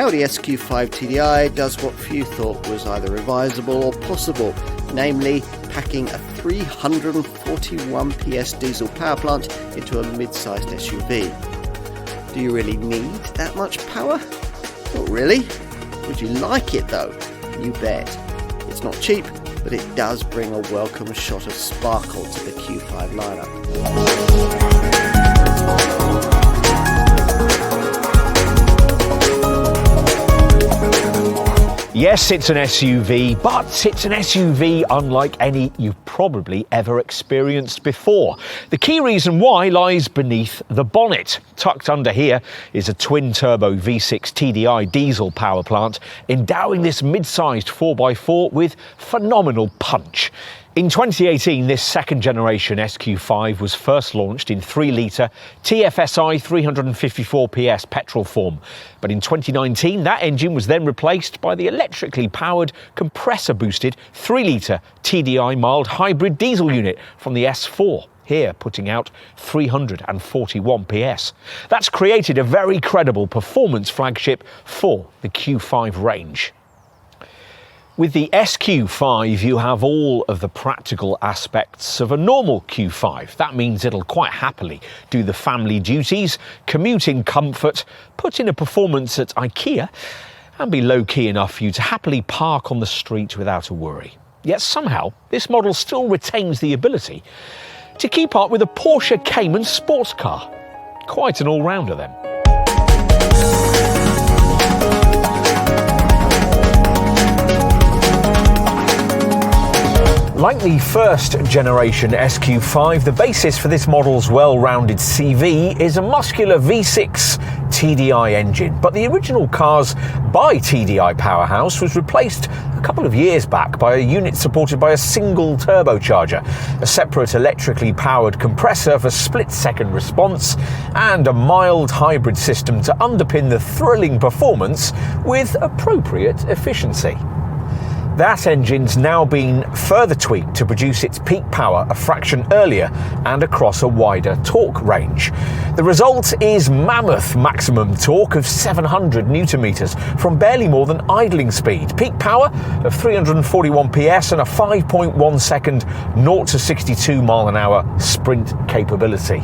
Audi SQ5 TDI does what few thought was either advisable or possible, namely packing a 341 PS diesel power plant into a mid-sized SUV. Do you really need that much power? Not really. Would you like it though? You bet. It's not cheap, but it does bring a welcome shot of sparkle to the Q5 lineup. Yes, it's an SUV, but it's an SUV unlike any you've probably ever experienced before. The key reason why lies beneath the bonnet. Tucked under here is a twin-turbo V6 TDI diesel power plant, endowing this mid-sized 4x4 with phenomenal punch. In 2018, this second-generation SQ5 was first launched in 3-litre TFSI 354 PS petrol form. But in 2019, that engine was then replaced by the electrically powered compressor-boosted 3-litre TDI mild hybrid diesel unit from the S4. Here, putting out 341 PS. That's created a very credible performance flagship for the Q5 range. With the SQ5, you have all of the practical aspects of a normal Q5. That means it'll quite happily do the family duties, commute in comfort, put in a performance at IKEA, and be low-key enough for you to happily park on the street without a worry. Yet somehow, this model still retains the ability to keep up with a Porsche Cayman sports car. Quite an all-rounder then. Like the first generation SQ5, the basis for this model's well-rounded CV is a muscular V6 TDI engine. But the original car's by TDI powerhouse was replaced a couple of years back by a unit supported by a single turbocharger, a separate electrically powered compressor for split-second response, and a mild hybrid system to underpin the thrilling performance with appropriate efficiency. That engine's now been further tweaked to produce its peak power a fraction earlier and across a wider torque range. The result is mammoth maximum torque of 700 newton meters from barely more than idling speed, peak power of 341 PS and a 5.1 second 0 to 62 mile an hour sprint capability.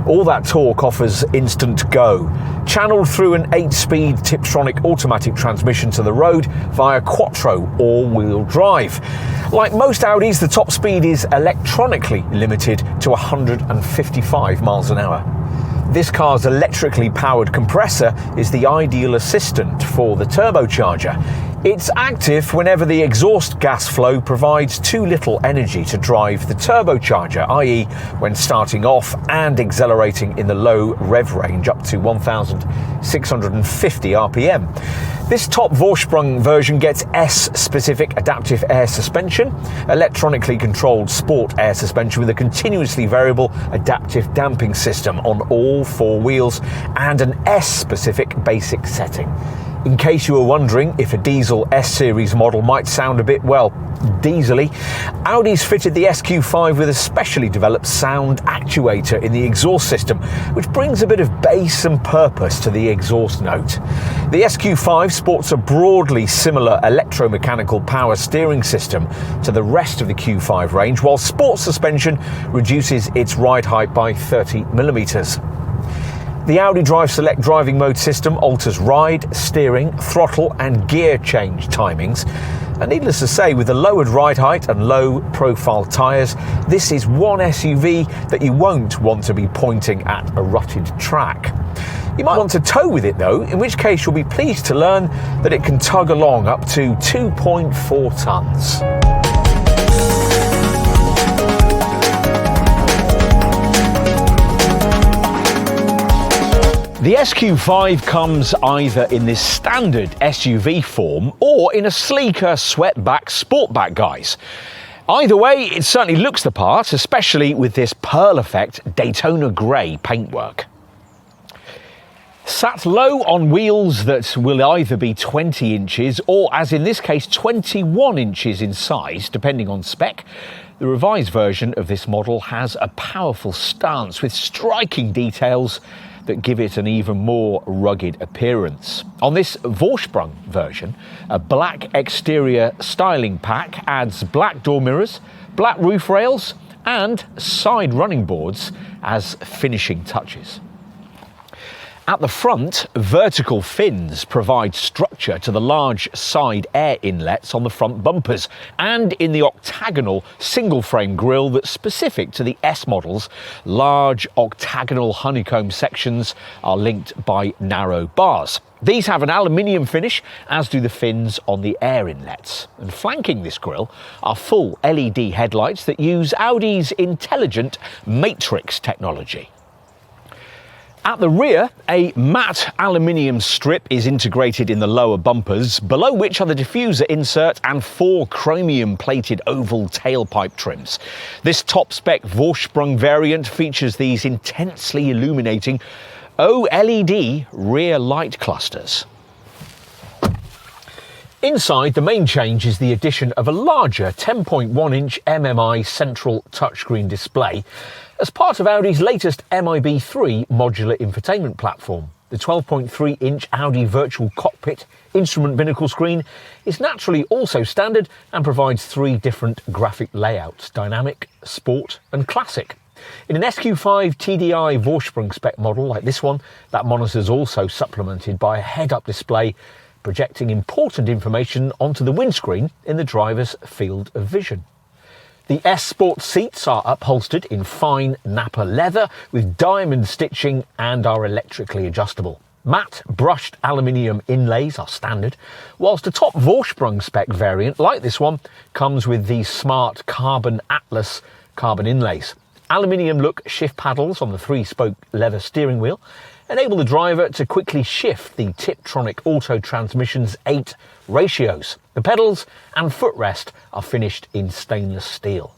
All that torque offers instant go, channeled through an 8-speed Tiptronic automatic transmission to the road via Quattro all-wheel drive. Like most Audis, the top speed is electronically limited to 155 miles an hour. This car's electrically powered compressor is the ideal assistant for the turbocharger. It's active whenever the exhaust gas flow provides too little energy to drive the turbocharger, i.e. when starting off and accelerating in the low rev range up to 1,650 RPM. This top Vorsprung version gets S-specific adaptive air suspension, electronically controlled sport air suspension with a continuously variable adaptive damping system on all 4 wheels, and an S-specific basic setting. In case you were wondering if a diesel S-Series model might sound a bit, well, diesel-y, Audi's fitted the SQ5 with a specially developed sound actuator in the exhaust system, which brings a bit of bass and purpose to the exhaust note. The SQ5 sports a broadly similar electromechanical power steering system to the rest of the Q5 range, while sport suspension reduces its ride height by 30 millimeters. The Audi Drive Select driving mode system alters ride, steering, throttle and gear change timings. And needless to say, with the lowered ride height and low profile tyres, this is one SUV that you won't want to be pointing at a rutted track. You might want to tow with it though, in which case you'll be pleased to learn that it can tug along up to 2.4 tons. The SQ5 comes either in this standard SUV form or in a sleeker swept-back sportback guise. Either way, it certainly looks the part, especially with this Pearl Effect Daytona grey paintwork. Sat low on wheels that will either be 20 inches or, as in this case, 21 inches in size, depending on spec, the revised version of this model has a powerful stance with striking details that give it an even more rugged appearance. On this Vorsprung version, a black exterior styling pack adds black door mirrors, black roof rails and side running boards as finishing touches. At the front, vertical fins provide structure to the large side air inlets on the front bumpers, and in the octagonal single-frame grille that's specific to the S models, large octagonal honeycomb sections are linked by narrow bars. These have an aluminium finish, as do the fins on the air inlets. And flanking this grille are full LED headlights that use Audi's intelligent matrix technology. At the rear, a matte aluminium strip is integrated in the lower bumpers, below which are the diffuser insert and 4 chromium-plated oval tailpipe trims. This top-spec Vorsprung variant features these intensely illuminating OLED rear light clusters. Inside, the main change is the addition of a larger 10.1-inch MMI central touchscreen display as part of Audi's latest MIB3 modular infotainment platform. The 12.3-inch Audi Virtual Cockpit instrument binnacle screen is naturally also standard and provides 3 different graphic layouts: dynamic, sport and classic. In an SQ5 TDI Vorsprung spec model like this one, that monitor is also supplemented by a head-up display projecting important information onto the windscreen in the driver's field of vision. The S Sport seats are upholstered in fine Napa leather with diamond stitching and are electrically adjustable. Matte brushed aluminium inlays are standard, whilst a top Vorsprung spec variant like this one comes with these smart Carbon Atlas carbon inlays. Aluminium look shift paddles on the 3-spoke leather steering wheel enable the driver to quickly shift the Tiptronic Auto Transmission's 8 ratios. The pedals and footrest are finished in stainless steel.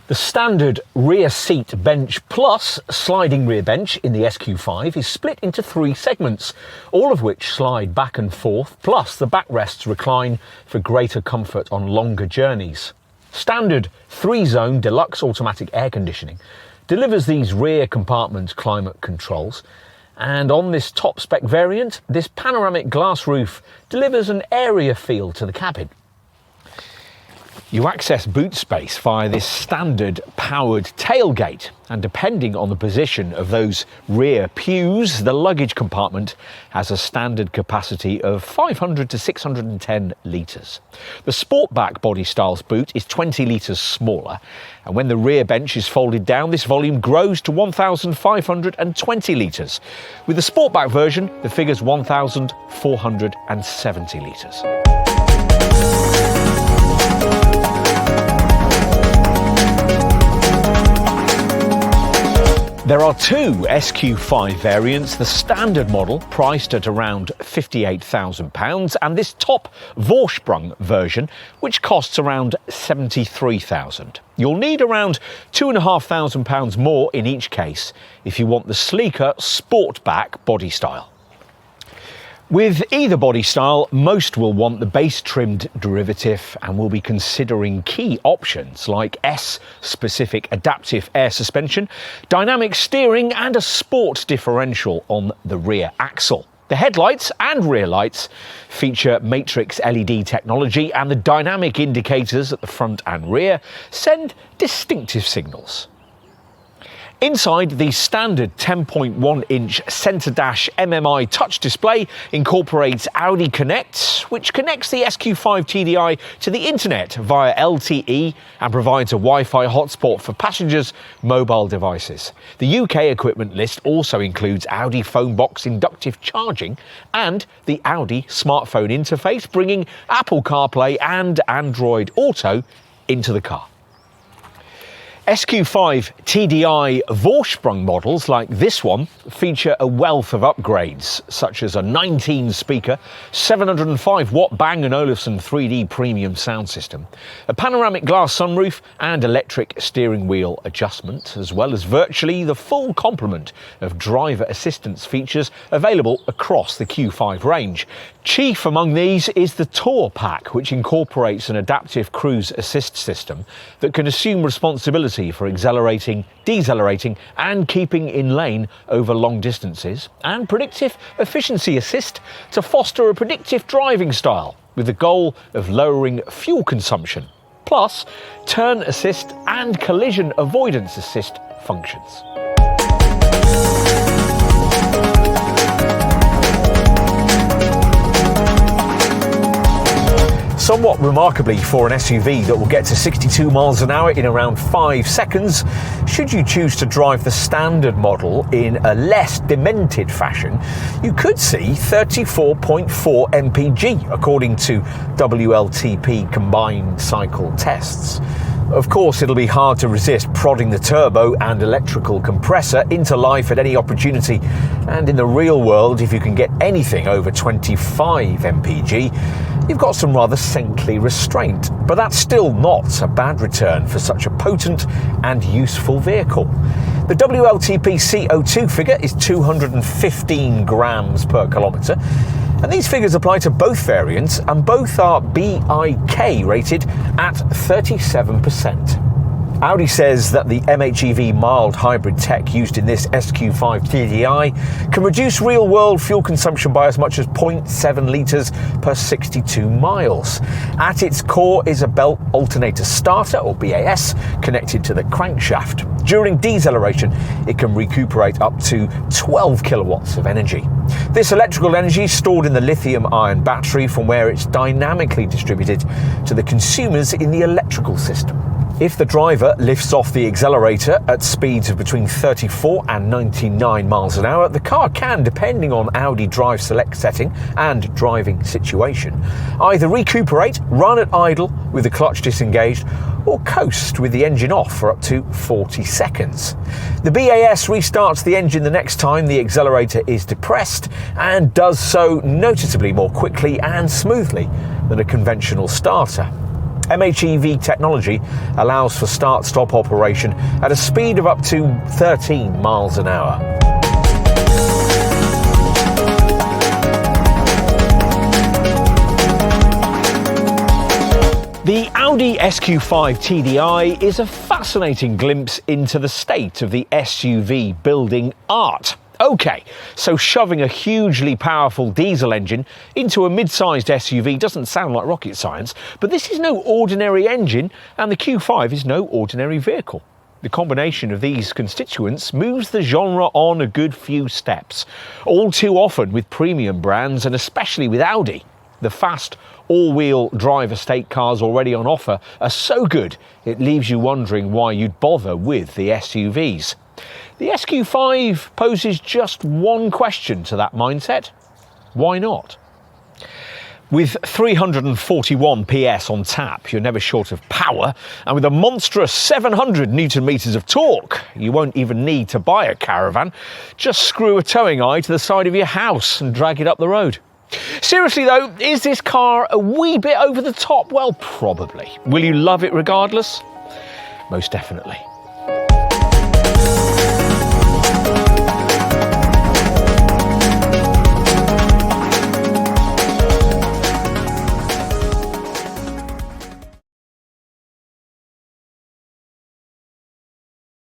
The standard rear seat bench plus sliding rear bench in the SQ5 is split into 3 segments, all of which slide back and forth, plus the backrests recline for greater comfort on longer journeys. Standard 3-zone deluxe automatic air conditioning delivers these rear compartment climate controls, and on this top spec variant, this panoramic glass roof delivers an airier feel to the cabin. You access boot space via this standard powered tailgate, and depending on the position of those rear pews, the luggage compartment has a standard capacity of 500 to 610 litres. The Sportback body styles boot is 20 litres smaller, and when the rear bench is folded down, this volume grows to 1,520 litres. With the Sportback version, the figure's 1,470 litres. There are 2 SQ5 variants, the standard model priced at around £58,000 and this top Vorsprung version which costs around £73,000. You'll need around £2,500 more in each case if you want the sleeker Sportback body style. With either body style, most will want the base-trimmed derivative and will be considering key options like S-specific adaptive air suspension, dynamic steering and a sport differential on the rear axle. The headlights and rear lights feature matrix LED technology, and the dynamic indicators at the front and rear send distinctive signals. Inside, the standard 10.1-inch centre dash MMI touch display incorporates Audi Connect, which connects the SQ5 TDI to the internet via LTE and provides a Wi-Fi hotspot for passengers' mobile devices. The UK equipment list also includes Audi PhoneBox inductive charging and the Audi smartphone interface, bringing Apple CarPlay and Android Auto into the car. SQ5 TDI Vorsprung models like this one feature a wealth of upgrades, such as a 19-speaker, 705-watt Bang & Olufsen 3D premium sound system, a panoramic glass sunroof and electric steering wheel adjustment, as well as virtually the full complement of driver assistance features available across the Q5 range. Chief among these is the Tour Pack, which incorporates an adaptive cruise assist system that can assume responsibility capability for accelerating, decelerating and keeping in lane over long distances, and predictive efficiency assist to foster a predictive driving style with the goal of lowering fuel consumption, plus turn assist and collision avoidance assist functions. Somewhat remarkably for an SUV that will get to 62 miles an hour in around 5 seconds, should you choose to drive the standard model in a less demented fashion, you could see 34.4 mpg according to WLTP combined cycle tests. Of course, it'll be hard to resist prodding the turbo and electrical compressor into life at any opportunity, and in the real world, if you can get anything over 25 mpg, you've got some rather saintly restraint, but that's still not a bad return for such a potent and useful vehicle. The WLTP CO2 figure is 215 grams per kilometre, and these figures apply to both variants, and both are BIK rated at 37%. Audi says that the MHEV mild hybrid tech used in this SQ5 TDI can reduce real-world fuel consumption by as much as 0.7 litres per 62 miles. At its core is a belt alternator starter, or BAS, connected to the crankshaft. During deceleration, it can recuperate up to 12 kilowatts of energy. This electrical energy is stored in the lithium-ion battery, from where it's dynamically distributed to the consumers in the electrical system. If the driver lifts off the accelerator at speeds of between 34 and 99 miles an hour, the car can, depending on Audi Drive Select setting and driving situation, either recuperate, run at idle with the clutch disengaged, or coast with the engine off for up to 40 seconds. The BAS restarts the engine the next time the accelerator is depressed, and does so noticeably more quickly and smoothly than a conventional starter. MHEV technology allows for start-stop operation at a speed of up to 13 miles an hour. The Audi SQ5 TDI is a fascinating glimpse into the state of the SUV building art. Okay, so shoving a hugely powerful diesel engine into a mid-sized SUV doesn't sound like rocket science, but this is no ordinary engine, and the Q5 is no ordinary vehicle. The combination of these constituents moves the genre on a good few steps, all too often with premium brands, and especially with Audi. The fast, all-wheel drive estate cars already on offer are so good, it leaves you wondering why you'd bother with the SUVs. The SQ5 poses just one question to that mindset: why not? With 341 PS on tap, you're never short of power, and with a monstrous 700 newton meters of torque, you won't even need to buy a caravan. Just screw a towing eye to the side of your house and drag it up the road. Seriously though, is this car a wee bit over the top? Well, probably. Will you love it regardless? Most definitely.